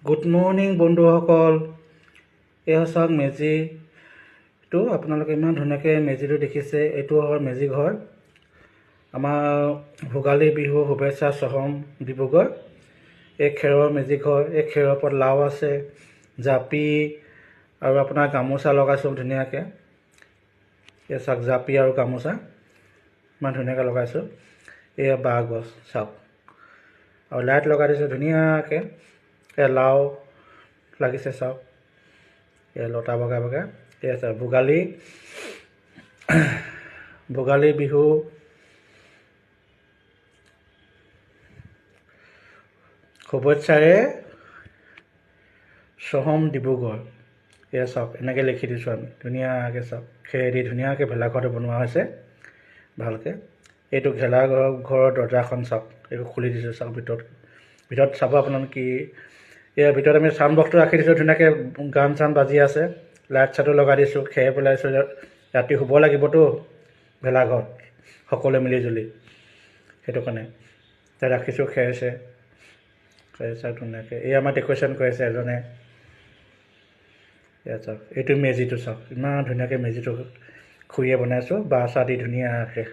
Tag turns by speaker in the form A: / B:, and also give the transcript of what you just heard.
A: Good morning বন্ধুসকল। এয়া চাওক মেজিটো আপোনালোকে ইমান ধুনীয়াকৈ মেজিটো দেখিছে। এইটো হয় মেজি ঘৰ। আমাৰ ভোগালী বিহু শুভেচ্ছা চহম ডিব্ৰুগড়। এই খেৰৰ মেজি ঘৰ। এই খেৰৰ ওপৰত লাও আছে, জাপি আৰু আপোনাৰ গামোচা লগাইছোঁ ধুনীয়াকৈ। এই চাওক জাপি আৰু গামোচা ইমান ধুনীয়াকৈ লগাইছোঁ। এয়া বাঁহ গছ চাওক, আৰু লাইট লগাই দিছোঁ ধুনীয়াকৈ। এয়া লাও লাগিছে চাওক, এয়া লতা বগা বগা। এয়া চাওক ভোগালী বিহু শুভেচ্ছাৰে চহম ডিব্ৰুগড়। এয়া চাওক এনেকৈ লিখি দিছোঁ আমি ধুনীয়াকৈ। চাওক খেৰেদি ধুনীয়াকৈ ভেলাঘৰটো বনোৱা হৈছে ভালকৈ। এইটো ঘৰৰ দৰ্জাখন চাওক, এইটো খুলি দিছোঁ চাওক। ভিতৰত চাব আপোনালোকে কি। ইয়াৰ ভিতৰত আমি চাউণ্ড বক্সটো ৰাখি দিছোঁ ধুনীয়াকৈ, গান চান বাজি আছে, লাইট চাইটো লগাই দিছোঁ, খেৰ পেলাইছোঁ। ৰাতি শুব লাগিবতো ভেলাঘৰত সকলোৱে মিলি জুলি, সেইটো কাৰণে তাত ৰাখিছোঁ খেৰ চাওক ধুনীয়াকৈ। এই আমাৰ ডেক'ৰেশ্যন কৰিছে এজনে। ইয়াত চাওক এইটো মেজিটো চাওক, ইমান ধুনীয়াকৈ মেজিটো খুৰীয়ে বনাইছোঁ, বাঁহ চাহ দি ধুনীয়াকৈ।